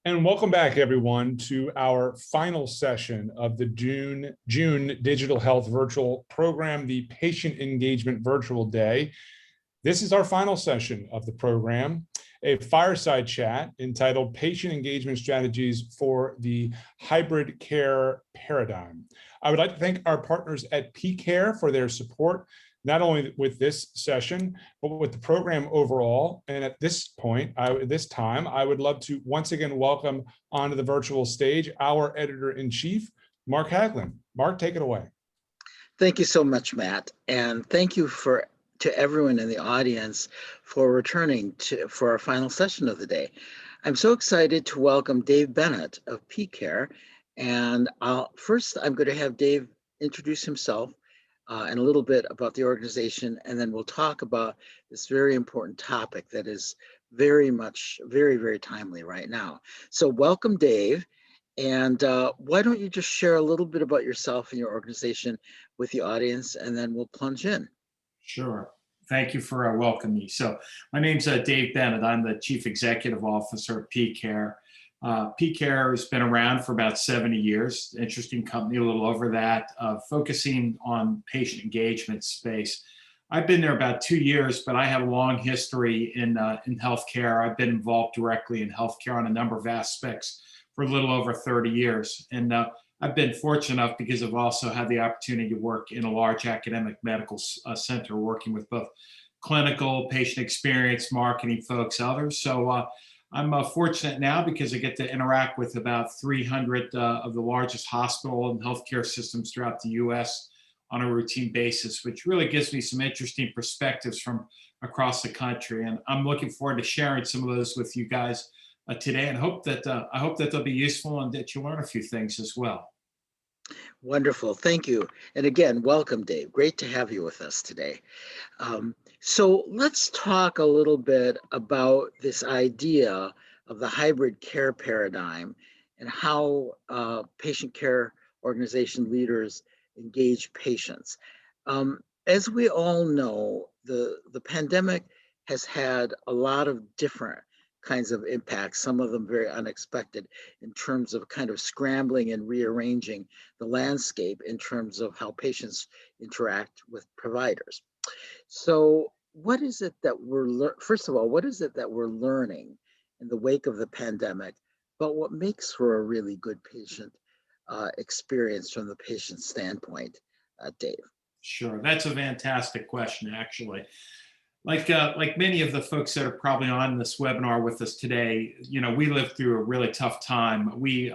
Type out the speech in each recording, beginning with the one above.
And welcome back, everyone, to our final session of the June Digital Health Virtual Program, the Patient Engagement Virtual Day. This is our final session of the program, a fireside chat entitled Patient Engagement Strategies for the Hybrid Care Paradigm. I would like to thank our partners at pCare for their support, not only with this session, but with the program overall. And at this point, this time, I would love to once again welcome onto the virtual stage our editor-in-chief, Mark Haglin. Mark, take it away. Thank you so much, Matt. And thank you to everyone in the audience for returning for our final session of the day. I'm so excited to welcome Dave Bennett of pCare. And first, I'm going to have Dave introduce himself and a little bit about the organization, and then we'll talk about this very important topic that is very, very timely right now. So welcome, Dave. And why don't you just share a little bit about yourself and your organization with the audience, and then we'll plunge in. Sure. Thank you for welcoming me. So my name's Dave Bennett. I'm the Chief Executive Officer of pCare. pCare has been around for about 70 years. Interesting company, a little over that, focusing on patient engagement space. I've been there about 2 years, but I have a long history in healthcare. I've been involved directly in healthcare on a number of aspects for a little over 30 years. And I've been fortunate enough because I've also had the opportunity to work in a large academic medical center, working with both clinical, patient experience, marketing folks, others. So I'm fortunate now because I get to interact with about 300 of the largest hospital and healthcare systems throughout the US on a routine basis, which really gives me some interesting perspectives from across the country. And I'm looking forward to sharing some of those with you guys today, and I hope that they'll be useful and that you learn a few things as well. Wonderful, thank you. And again, welcome, Dave. Great to have you with us today. So let's talk a little bit about this idea of the hybrid care paradigm and how patient care organization leaders engage patients. As we all know, the pandemic has had a lot of different kinds of impacts, some of them very unexpected, in terms of kind of scrambling and rearranging the landscape in terms of how patients interact with providers. So what is it that first of all, what is it that we're learning in the wake of the pandemic about what makes for a really good patient experience from the patient standpoint, Dave? Sure, that's a fantastic question, actually. Like many of the folks that are probably on this webinar with us today, we lived through a really tough time. We,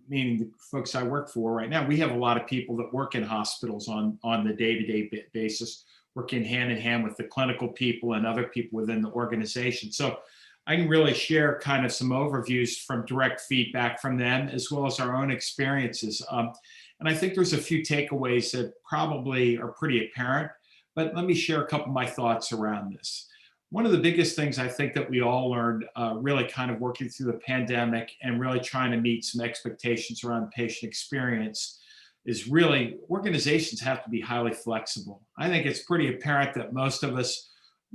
meaning the folks I work for right now, we have a lot of people that work in hospitals on the day-to-day basis, working hand in hand with the clinical people and other people within the organization. So I can really share kind of some overviews from direct feedback from them, as well as our own experiences. And I think there's a few takeaways that probably are pretty apparent. But let me share a couple of my thoughts around this. One of the biggest things I think that we all learned really kind of working through the pandemic and really trying to meet some expectations around the patient experience is really organizations have to be highly flexible. I think it's pretty apparent that most of us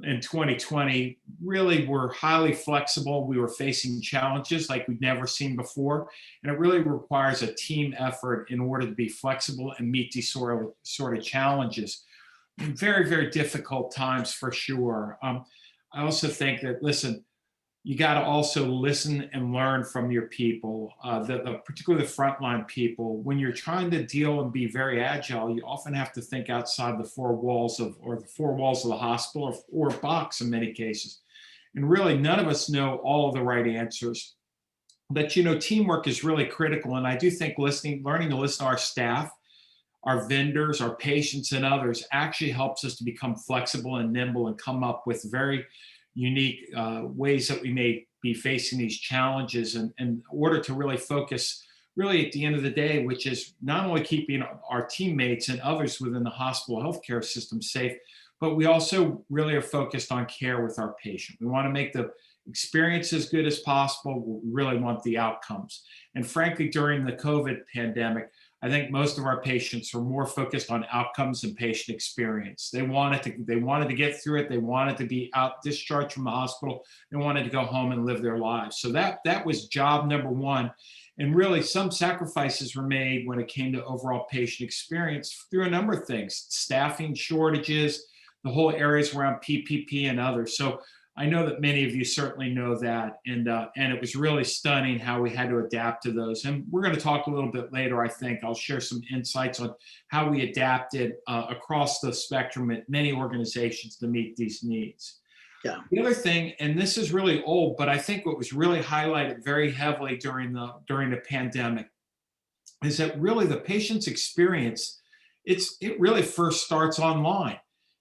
in 2020 really were highly flexible. We were facing challenges like we'd never seen before. And it really requires a team effort in order to be flexible and meet these sort of challenges. Very, very difficult times for sure. I also think that, listen, you got to also listen and learn from your people, particularly the frontline people. When you're trying to deal and be very agile, you often have to think outside the four walls of the hospital or box in many cases. And really, none of us know all of the right answers. But, teamwork is really critical. And I do think learning to listen to our staff, our vendors, our patients, and others actually helps us to become flexible and nimble and come up with very unique ways that we may be facing these challenges in order to really focus, really at the end of the day, which is not only keeping our teammates and others within the hospital healthcare system safe, but we also really are focused on care with our patient. We want to make the experience as good as possible. We really want the outcomes. And frankly, during the COVID pandemic, I think most of our patients are more focused on outcomes and patient experience. They wanted to get through it. They wanted to be out discharged from the hospital. They wanted to go home and live their lives. So that was job number one. And really some sacrifices were made when it came to overall patient experience through a number of things, staffing shortages, the whole areas around PPP and others. So I know that many of you certainly know that, and it was really stunning how we had to adapt to those. And we're going to talk a little bit later, I think. I'll share some insights on how we adapted across the spectrum at many organizations to meet these needs. Yeah. The other thing, and this is really old, but I think what was really highlighted very heavily during the pandemic is that really the patient's experience, it really first starts online.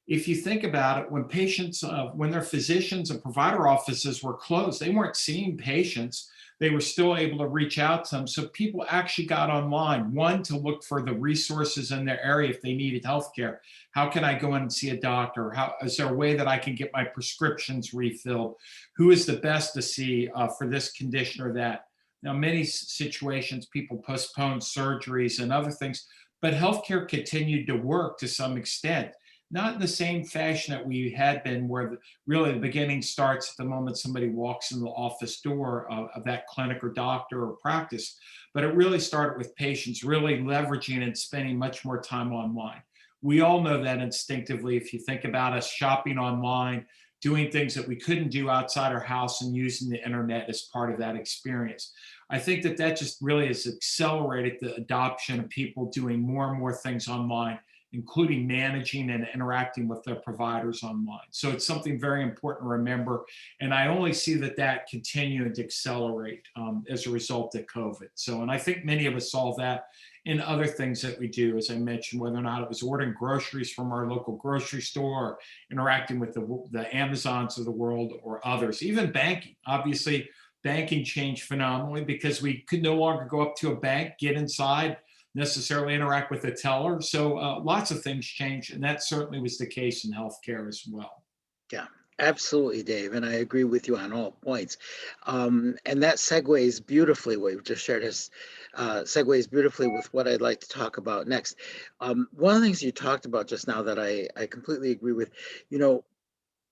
If you think about it, when patients, when their physicians and provider offices were closed, they weren't seeing patients. They were still able to reach out to them. So people actually got online, one, to look for the resources in their area if they needed healthcare. How can I go in and see a doctor? How is there a way that I can get my prescriptions refilled? Who is the best to see for this condition or that? Now, many situations, people postponed surgeries and other things, but healthcare continued to work to some extent. Not in the same fashion that we had been, where really the beginning starts at the moment somebody walks in the office door of that clinic or doctor or practice, but it really started with patients really leveraging and spending much more time online. We all know that instinctively. If you think about us shopping online, doing things that we couldn't do outside our house and using the internet as part of that experience. I think that just really has accelerated the adoption of people doing more and more things online, including managing and interacting with their providers online. So it's something very important to remember. And I only see that continuing to accelerate as a result of COVID. So, and I think many of us saw that in other things that we do, as I mentioned, whether or not it was ordering groceries from our local grocery store, or interacting with the Amazons of the world or others, even banking. Obviously, banking changed phenomenally because we could no longer go up to a bank, get inside, necessarily interact with a teller. So lots of things changed, and that certainly was the case in healthcare as well. Yeah, absolutely, Dave. And I agree with you on all points. And that segues beautifully, what you've just shared segues beautifully with what I'd like to talk about next. One of the things you talked about just now that I completely agree with,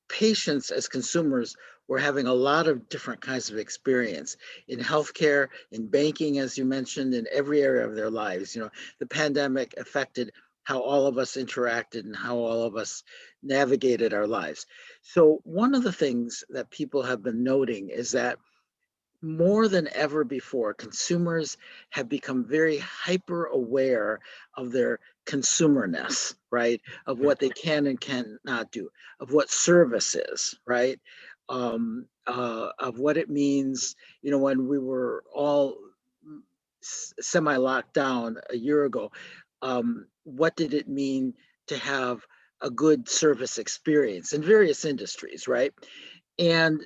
patients as consumers were having a lot of different kinds of experience in healthcare, in banking, as you mentioned, in every area of their lives. The pandemic affected how all of us interacted and how all of us navigated our lives. So one of the things that people have been noting is that more than ever before, consumers have become very hyper aware of their consumerness, right? Of what they can and cannot do, of what service is, right? Of what it means, when we were all semi-locked down a year ago, what did it mean to have a good service experience in various industries, right? And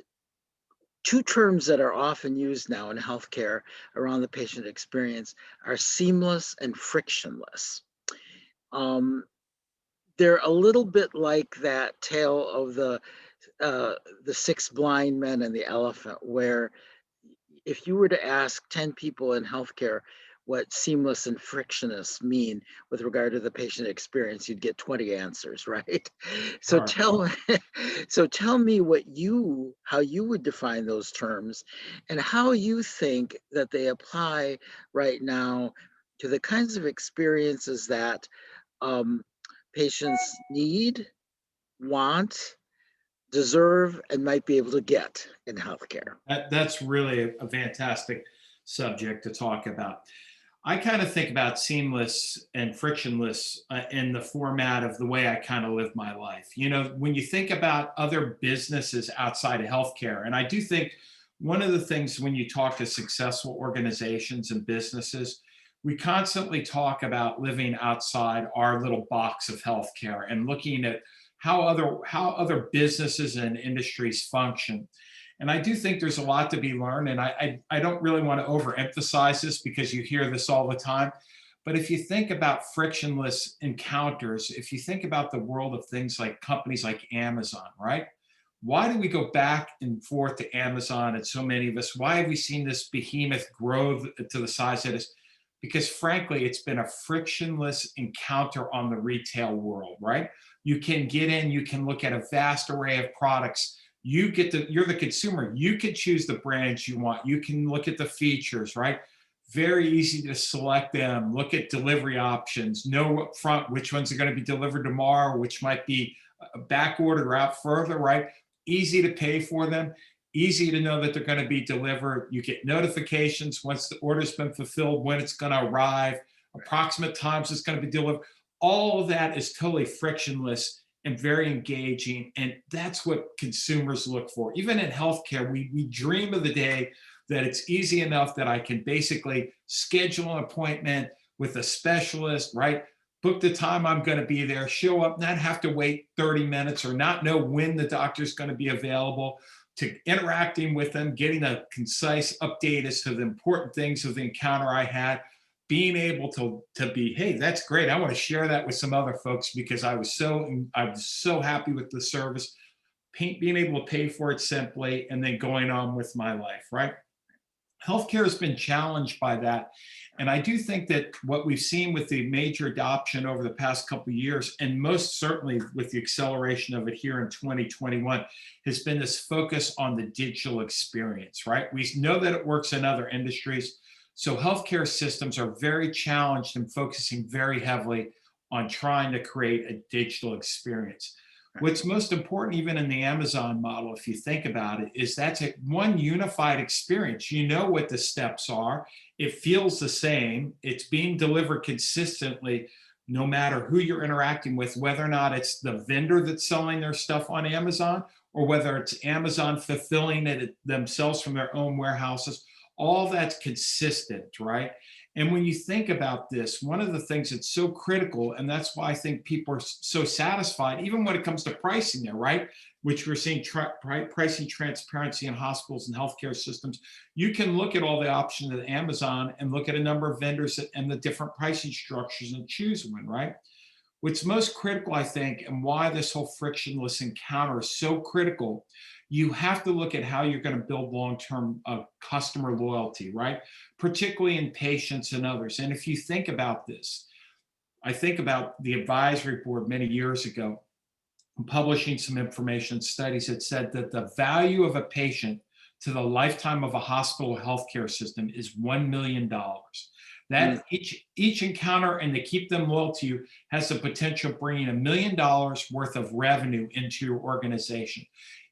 two terms that are often used now in healthcare around the patient experience are seamless and frictionless. They're a little bit like that tale of the six blind men and the elephant, where if you were to ask 10 people in healthcare what seamless and frictionless mean with regard to the patient experience, you'd get 20 answers, right? So tell me how you would define those terms and how you think that they apply right now to the kinds of experiences that patients need, want, deserve, and might be able to get in healthcare. That's really a fantastic subject to talk about. I kind of think about seamless and frictionless in the format of the way I kind of live my life. When you think about other businesses outside of healthcare, and I do think one of the things when you talk to successful organizations and businesses, we constantly talk about living outside our little box of healthcare and looking at how other businesses and industries function. And I do think there's a lot to be learned. And I don't really want to overemphasize this because you hear this all the time. But if you think about frictionless encounters, if you think about the world of things like companies like Amazon, right? Why do we go back and forth to Amazon and so many of us? Why have we seen this behemoth grow to the size it is? because frankly, it's been a frictionless encounter on the retail world, right? You can get in, you can look at a vast array of products. You're the consumer. You can choose the brands you want. You can look at the features, right? Very easy to select them, look at delivery options, know up front which ones are going to be delivered tomorrow, which might be back ordered or out further, right? Easy to pay for them, easy to know that they're going to be delivered. You get notifications once the order's been fulfilled, when it's going to arrive, approximate times it's going to be delivered. All of that is totally frictionless and very engaging. And that's what consumers look for. Even in healthcare, we dream of the day that it's easy enough that I can basically schedule an appointment with a specialist, right? Book the time I'm going to be there, show up, not have to wait 30 minutes or not know when the doctor's going to be available, to interacting with them, getting a concise update as to the important things of the encounter I had, being able to be, hey, that's great. I want to share that with some other folks because I was so happy with the service, being able to pay for it simply, and then going on with my life, right? Healthcare has been challenged by that. And I do think that what we've seen with the major adoption over the past couple of years, and most certainly with the acceleration of it here in 2021, has been this focus on the digital experience, right? We know that it works in other industries. So healthcare systems are very challenged and focusing very heavily on trying to create a digital experience. What's most important, even in the Amazon model, if you think about it, is that's one unified experience. You know what the steps are. It feels the same. It's being delivered consistently, no matter who you're interacting with, whether or not it's the vendor that's selling their stuff on Amazon, or whether it's Amazon fulfilling it themselves from their own warehouses. All that's consistent, right? And when you think about this, one of the things that's so critical, and that's why I think people are so satisfied, even when it comes to pricing there, right? Which we're seeing pricing transparency in hospitals and healthcare systems. You can look at all the options at Amazon and look at a number of vendors and the different pricing structures and choose one, right? What's most critical, I think, and why this whole frictionless encounter is so critical, you have to look at how you're going to build long-term customer loyalty, right? Particularly in patients and others. And if you think about this, I think about the advisory board many years ago, publishing some information studies that said that the value of a patient to the lifetime of a hospital healthcare system is $1 million. That each encounter, and they keep them loyal to you, has the potential of bringing $1 million worth of revenue into your organization.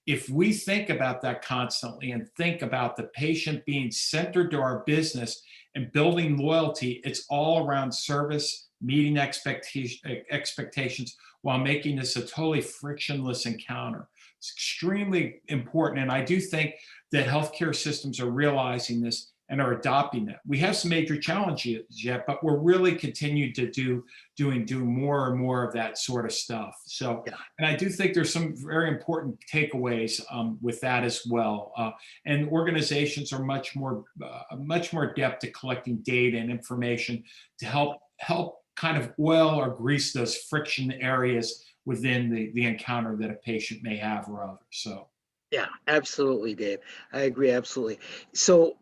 If we think about that constantly and think about the patient being centered to our business and building loyalty, it's all around service, meeting expectations while making this a totally frictionless encounter. It's extremely important. And I do think that healthcare systems are realizing this and are adopting that. We have some major challenges yet, but we're really continuing to do more and more of that sort of stuff. So, yeah. And I do think there's some very important takeaways with that as well. And organizations are much more adept at collecting data and information to help kind of oil or grease those friction areas within the encounter that a patient may have or others. So. Yeah, absolutely, Dave. I agree, absolutely. So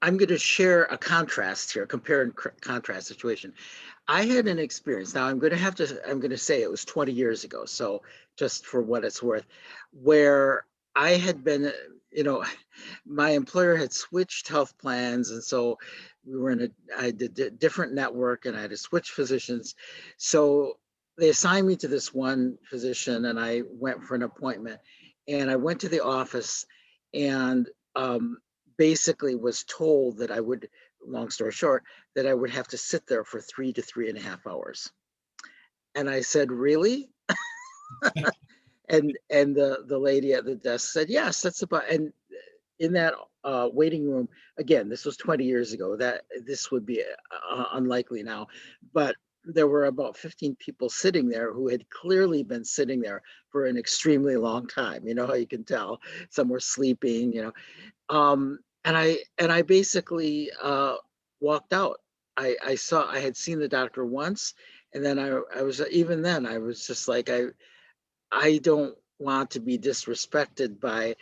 I'm going to share a contrast here, compare and contrast situation. I had an experience. Now I'm going to say it was 20 years ago. So just for what it's worth, where I had been, my employer had switched health plans. And so we were I did a different network and I had to switch physicians. So they assigned me to this one physician and I went for an appointment. And I went to the office and basically was told that I would, long story short, that I would have to sit there for 3 to 3.5 hours. And I said, really? and the lady at the desk said, yes, that's about, and in that waiting room, again, this was 20 years ago, that this would be unlikely now, but there were about 15 people sitting there who had clearly been sitting there for an extremely long time. You know how you can tell some were sleeping, and I basically walked out. I had seen the doctor once, and then I was just like, I don't want to be disrespected by,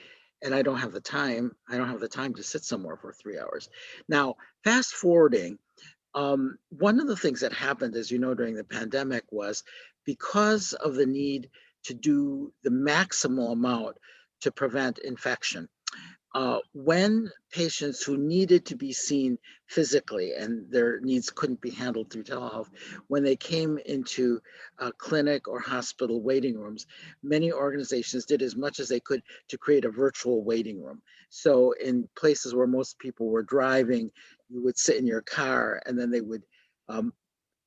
and I don't have the time. I don't have the time to sit somewhere for 3 hours. Now, fast forwarding, One of the things that happened, as you know, during the pandemic was because of the need to do the maximal amount to prevent infection. When patients who needed to be seen physically and their needs couldn't be handled through telehealth, when they came into clinic or hospital waiting rooms, many organizations did as much as they could to create a virtual waiting room. So in places where most people were driving, you would sit in your car and then they would um,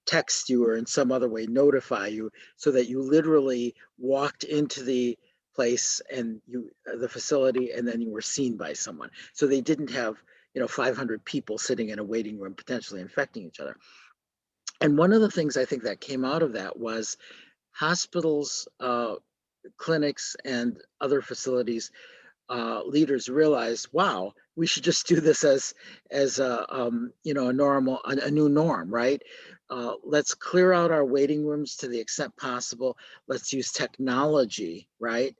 text you or in some other way notify you so that you literally walked into the place and the facility and then you were seen by someone. So they didn't have 500 people sitting in a waiting room potentially infecting each other. And one of the things I think that came out of that was hospitals, clinics, and other facilities leaders realized, wow, we should just do this as a normal, a new norm, right? Let's clear out our waiting rooms to the extent possible. Let's use technology, right?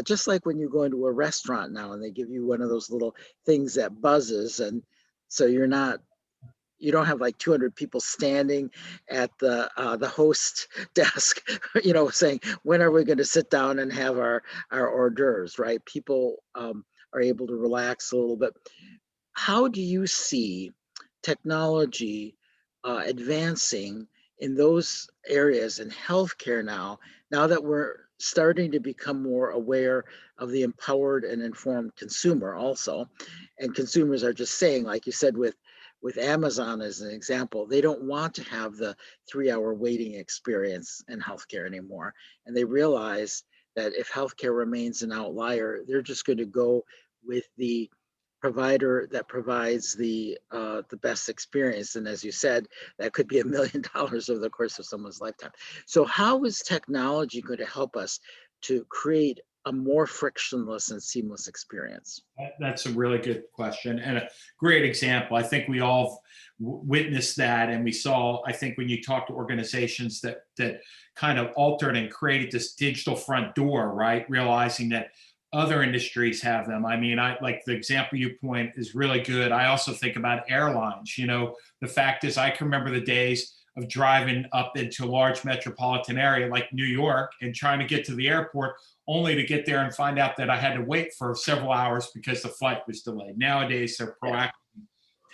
Just like when you go into a restaurant now and they give you one of those little things that buzzes, and so you don't have like 200 people standing at the host desk, saying, when are we going to sit down and have our hors d'oeuvres, right? People are able to relax a little bit. How do you see technology advancing in those areas in healthcare now that we're starting to become more aware of the empowered and informed consumer also, and consumers are just saying, like you said, with Amazon as an example, they don't want to have the 3-hour waiting experience in healthcare anymore. And they realize that if healthcare remains an outlier, they're just going to go with the provider that provides the best experience. And as you said, that could be $1 million over the course of someone's lifetime. So how is technology going to help us to create a more frictionless and seamless experience? That's a really good question and a great example. I think we all witnessed that, and we saw, I think when you talk to organizations that kind of altered and created this digital front door, right? Realizing that other industries have them. I mean, I like the example you point is really good. I also think about airlines. The fact is, I can remember the days of driving up into a large metropolitan area like New York and trying to get to the airport, only to get there and find out that I had to wait for several hours because the flight was delayed. Nowadays, they're proactive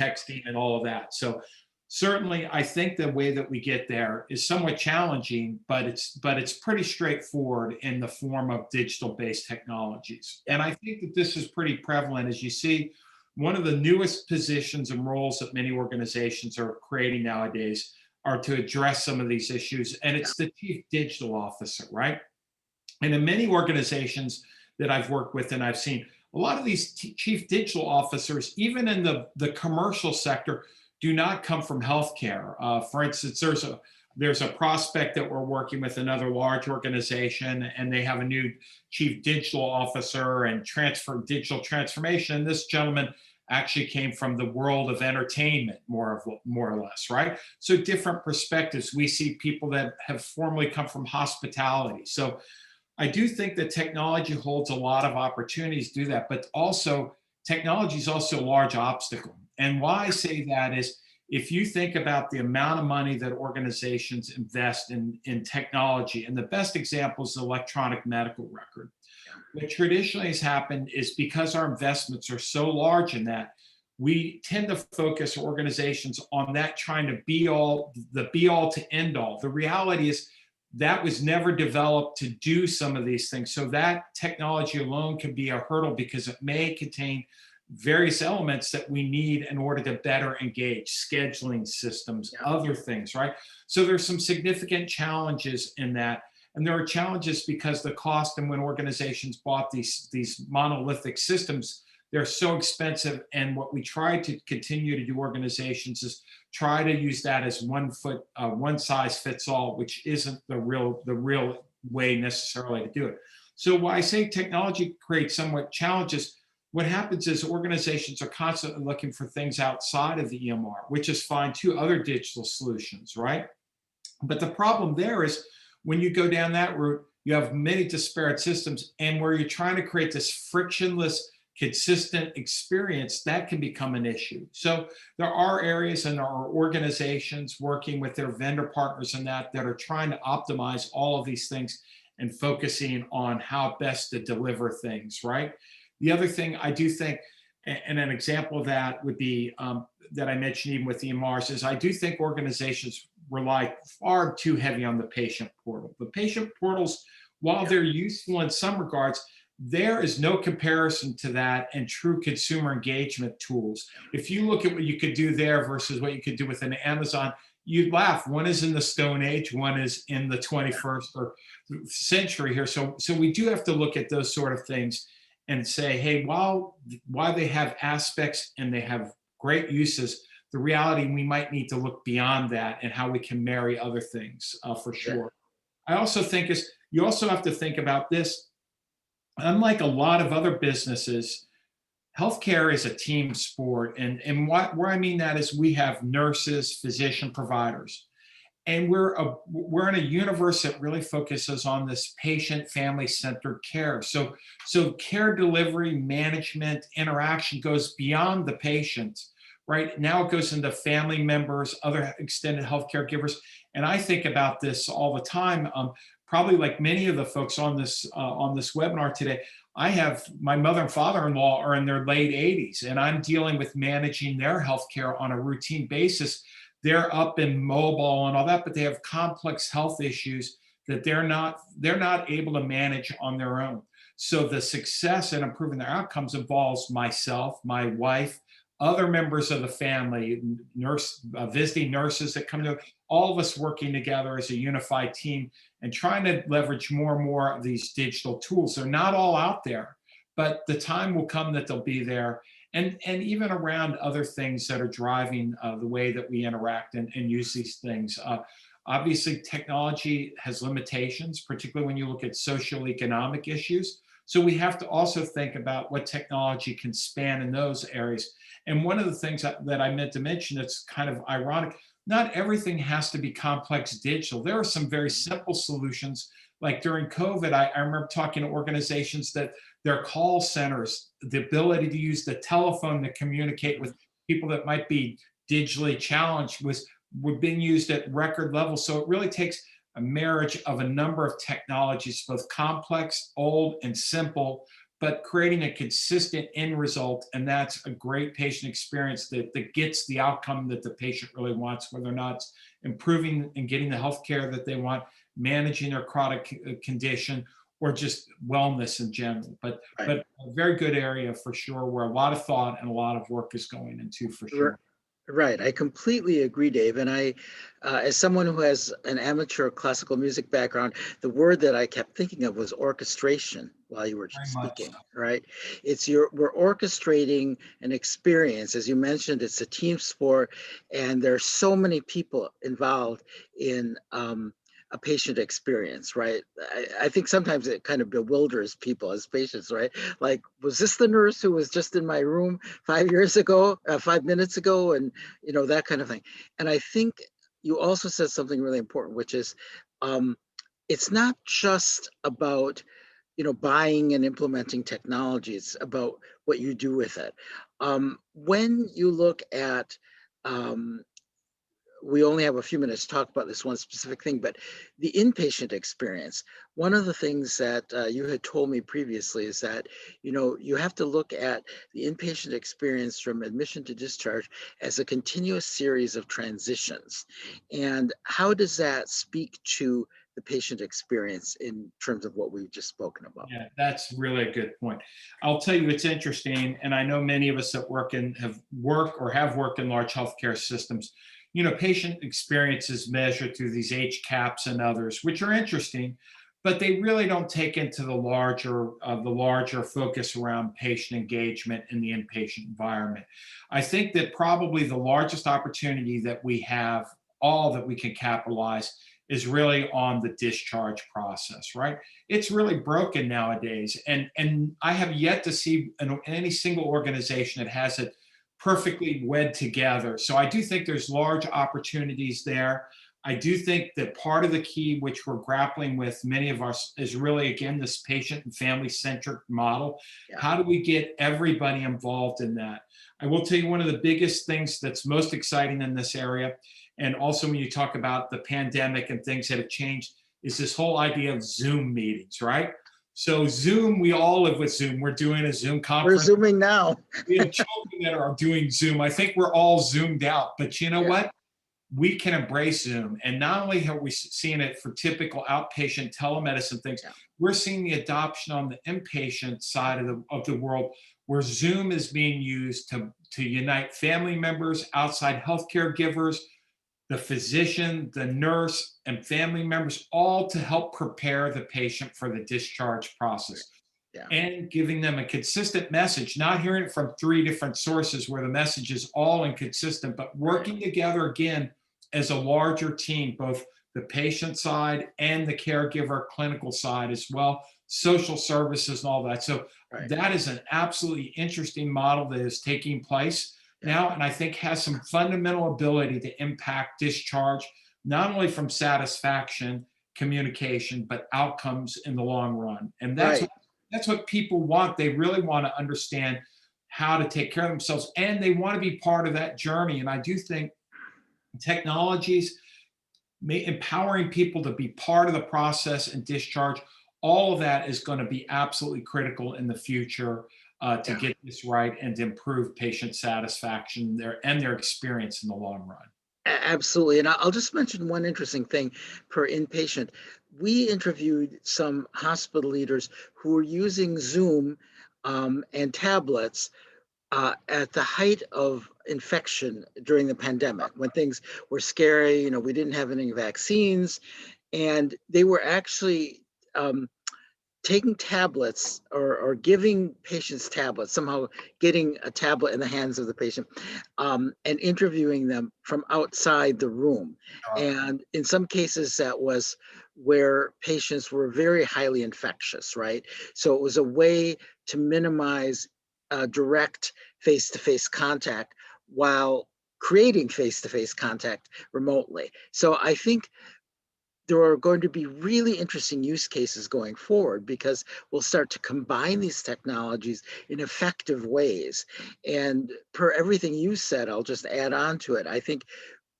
texting and all of that. So certainly, I think the way that we get there is somewhat challenging, but it's pretty straightforward in the form of digital-based technologies. And I think that this is pretty prevalent. As you see, one of the newest positions and roles that many organizations are creating nowadays are to address some of these issues, and it's the chief digital officer, right? And in many organizations that I've worked with and I've seen, a lot of these chief digital officers, even in the commercial sector, do not come from healthcare. For instance, there's a prospect that we're working with, another large organization, and they have a new chief digital officer and digital transformation. And this gentleman actually came from the world of entertainment, more or less, right? So different perspectives. We see people that have formerly come from hospitality. So I do think that technology holds a lot of opportunities to do that, but also technology is also a large obstacle. And why I say that is, if you think about the amount of money that organizations invest in technology, and the best example is the electronic medical record. What traditionally has happened is because our investments are so large in that, we tend to focus organizations on that trying to be all to end all. The reality is that was never developed to do some of these things. So that technology alone can be a hurdle because it may contain various elements that we need in order to better engage, scheduling systems, other things, right? So there's some significant challenges in that. And there are challenges because the cost, and when organizations bought these monolithic systems, they're so expensive. And what we try to continue to do, organizations, is try to use that as one size fits all, which isn't the real way necessarily to do it. So while I say technology creates somewhat challenges, what happens is organizations are constantly looking for things outside of the EMR, which is fine too, other digital solutions, right? But the problem there is when you go down that route, you have many disparate systems, and where you're trying to create this frictionless consistent experience, that can become an issue. So there are areas and there are organizations working with their vendor partners and that are trying to optimize all of these things and focusing on how best to deliver things, right? The other thing I do think, and an example of that would be that I mentioned even with the EMRs, is I do think organizations rely far too heavy on the patient portal. The patient portals, while they're useful in some regards, there is no comparison to that and true consumer engagement tools. If you look at what you could do there versus what you could do with an Amazon, you'd laugh. One is in the Stone Age, one is in the 21st century here. So we do have to look at those sort of things and say, hey, while they have aspects and they have great uses, the reality, we might need to look beyond that and how we can marry other things for sure. I also think you also have to think about this. Unlike a lot of other businesses, healthcare is a team sport. And where I mean that is we have nurses, physician providers, and we're in a universe that really focuses on this patient family-centered care. So care delivery, management, interaction goes beyond the patient, right? Now it goes into family members, other extended healthcare givers. And I think about this all the time. Probably like many of the folks on this webinar today, I have my mother and father-in-law are in their late 80s, and I'm dealing with managing their healthcare on a routine basis. They're up and mobile and all that, but they have complex health issues that they're not able to manage on their own. So the success in improving their outcomes involves myself, my wife, other members of the family, visiting nurses that come to, all of us working together as a unified team and trying to leverage more and more of these digital tools. They're not all out there, but the time will come that they'll be there. And even around other things that are driving the way that we interact and use these things. Obviously, technology has limitations, particularly when you look at social economic issues. So we have to also think about what technology can span in those areas. And one of the things that I meant to mention that's kind of ironic, not everything has to be complex digital. There are some very simple solutions. Like during COVID, I remember talking to organizations that their call centers, the ability to use the telephone to communicate with people that might be digitally challenged were being used at record levels. So it really takes a marriage of a number of technologies, both complex, old, and simple, but creating a consistent end result. And that's a great patient experience that gets the outcome that the patient really wants, whether or not it's improving and getting the healthcare that they want, managing their chronic condition, or just wellness in general. But a very good area for sure, where a lot of thought and a lot of work is going into for sure. Right. I completely agree, Dave. And I, as someone who has an amateur classical music background, the word that I kept thinking of was orchestration while you were speaking, right? We're orchestrating an experience. As you mentioned, it's a team sport, and there's so many people involved in a patient experience, right? I think sometimes it kind of bewilders people as patients, right? Like, was this the nurse who was just in my room 5 minutes ago, and that kind of thing. And I think you also said something really important, which is it's not just about buying and implementing technology. It's about what you do with it. When you look at we only have a few minutes to talk about this one specific thing, but the inpatient experience, one of the things that you had told me previously is that, you have to look at the inpatient experience from admission to discharge as a continuous series of transitions. And how does that speak to the patient experience in terms of what we've just spoken about? Yeah, that's really a good point. I'll tell you, it's interesting, and I know many of us that have worked in large healthcare systems. Patient experience is measured through these HCAHPS and others, which are interesting, but they really don't take into the larger focus around patient engagement in the inpatient environment. I think that probably the largest opportunity that we have, all that we can capitalize, is really on the discharge process, right? It's really broken nowadays, and I have yet to see any single organization that has it perfectly wed together. So I do think there's large opportunities there. I do think that part of the key, which we're grappling with, many of us, is really, again, this patient and family-centric model. Yeah. How do we get everybody involved in that? I will tell you one of the biggest things that's most exciting in this area, and also when you talk about the pandemic and things that have changed, is this whole idea of Zoom meetings, right? So Zoom, we all live with Zoom. We're doing a Zoom We're conference. Zooming now. We have children that are doing Zoom. I think we're all Zoomed out, but you know Yeah. what? We can embrace Zoom. And not only have we seen it for typical outpatient telemedicine things, Yeah. we're seeing the adoption on the inpatient side of the world, where Zoom is being used to unite family members, outside healthcare givers, the physician, the nurse, and family members, all to help prepare the patient for the discharge process. Yeah. And giving them a consistent message, not hearing it from 3 different sources where the message is all inconsistent, but working together again as a larger team, both the patient side and the caregiver clinical side as well, social services and all that. So Right. that is an absolutely interesting model that is taking place now, and I think has some fundamental ability to impact discharge, not only from satisfaction, communication, but outcomes in the long run. And Right. that's what people want. They really want to understand how to take care of themselves, and they want to be part of that journey. And I do think technologies, empowering people to be part of the process and discharge, all of that is going to be absolutely critical in the future to Yeah. get this right and to improve patient satisfaction and their experience in the long run. Absolutely. And I'll just mention one interesting thing per inpatient. We interviewed some hospital leaders who were using Zoom and tablets at the height of infection during the pandemic, when things were scary. We didn't have any vaccines, and they were actually taking tablets or giving patients tablets, somehow getting a tablet in the hands of the patient, and interviewing them from outside the room. And in some cases, that was where patients were very highly infectious, right? So it was a way to minimize direct face-to-face contact while creating face-to-face contact remotely. So I think there are going to be really interesting use cases going forward, because we'll start to combine these technologies in effective ways. And per everything you said, I'll just add on to it. I think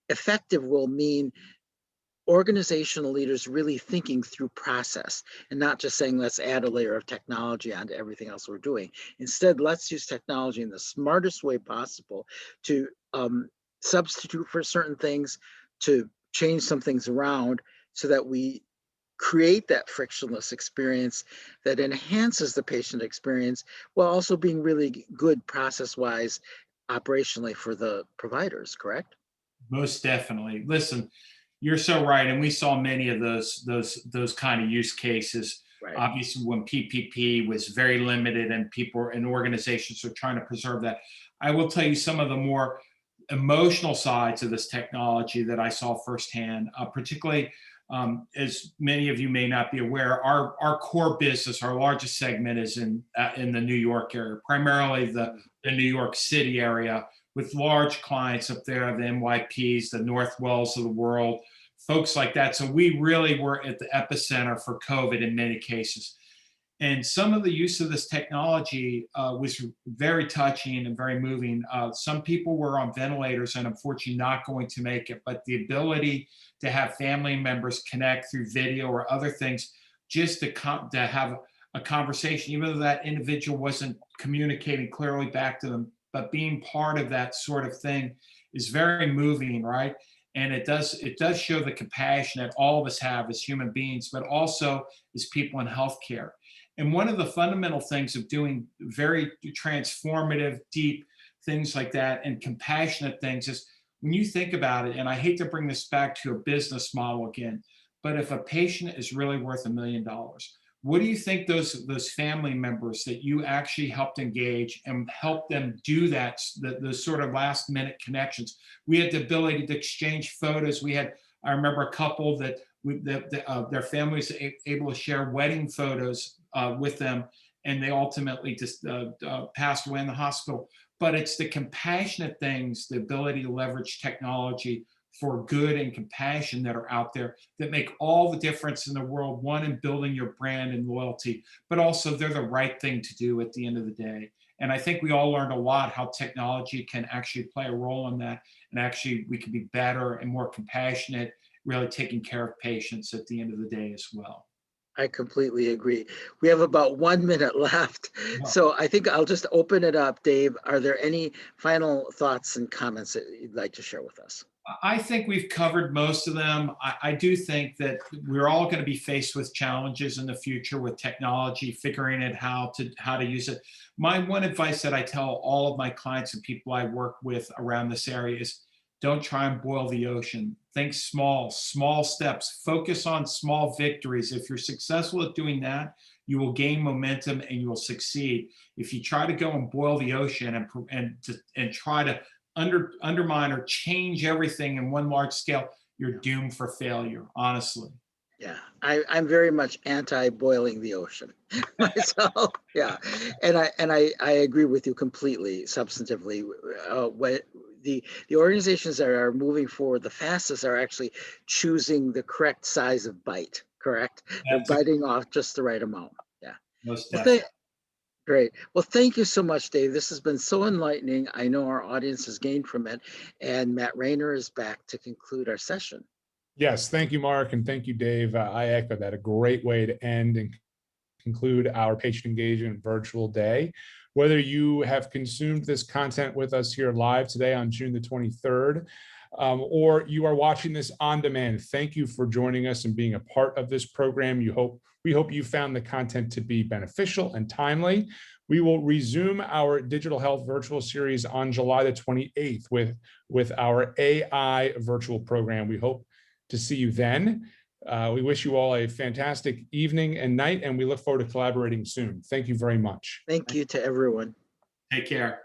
effective will mean organizational leaders really thinking through process and not just saying, let's add a layer of technology onto everything else we're doing. Instead, let's use technology in the smartest way possible to substitute for certain things, to change some things around, so that we create that frictionless experience that enhances the patient experience while also being really good process-wise, operationally for the providers, correct? Most definitely. Listen, you're so right, and we saw many of those kind of use cases. Right. Obviously, when PPP was very limited, and people and organizations are trying to preserve that. I will tell you some of the more emotional sides of this technology that I saw firsthand, particularly. As many of you may not be aware, our core business, our largest segment, is in the New York area, primarily the New York City area, with large clients up there, the NYPs, the Northwells of the world, folks like that. So we really were at the epicenter for COVID in many cases. And some of the use of this technology was very touching and very moving. Some people were on ventilators and unfortunately not going to make it, but the ability to have family members connect through video or other things, just to have a conversation, even though that individual wasn't communicating clearly back to them, but being part of that sort of thing is very moving, right? And it does show the compassion that all of us have as human beings, but also as people in healthcare. And one of the fundamental things of doing very transformative, deep things like that and compassionate things is, when you think about it, and I hate to bring this back to a business model again, but if a patient is really worth $1 million, what do you think those family members that you actually helped engage and help them do that, those sort of last minute connections? We had the ability to exchange photos. I remember a couple that their families able to share wedding photos with them, and they ultimately just passed away in the hospital. But it's the compassionate things, the ability to leverage technology for good and compassion that are out there that make all the difference in the world, one, in building your brand and loyalty, but also they're the right thing to do at the end of the day. And I think we all learned a lot how technology can actually play a role in that. And actually we can be better and more compassionate, really taking care of patients at the end of the day as well. I completely agree. We have about 1 minute left. Wow. So I think I'll just open it up. Dave, are there any final thoughts and comments that you'd like to share with us? I think we've covered most of them. I do think that we're all going to be faced with challenges in the future with technology, figuring out how to use it. My one advice that I tell all of my clients and people I work with around this area is don't try and boil the ocean. Think small steps. Focus on small victories. If you're successful at doing that, you will gain momentum and you will succeed. If you try to go and boil the ocean and try to undermine or change everything in one large scale, you're doomed for failure, honestly. Yeah, I'm very much anti-boiling the ocean myself. Yeah, and I agree with you completely, substantively. What the organizations that are moving forward the fastest are actually choosing the correct size of bite. Correct, they're biting off just the right amount. Yeah. Most Well, definitely. great. Well, thank you so much, Dave. This has been so enlightening. I know our audience has gained from it. And Matt Rayner is back to conclude our session. Yes, thank you, Mark, and thank you, Dave. I echo that. A great way to end and conclude our patient engagement virtual day. Whether you have consumed this content with us here live today on June the 23rd, or you are watching this on demand, thank you for joining us and being a part of this program. We hope you found the content to be beneficial and timely. We will resume our digital health virtual series on July the 28th with our AI virtual program. We hope to see you then. We wish you all a fantastic evening and night, and we look forward to collaborating soon. Thank you very much. Thank you to everyone. Take care.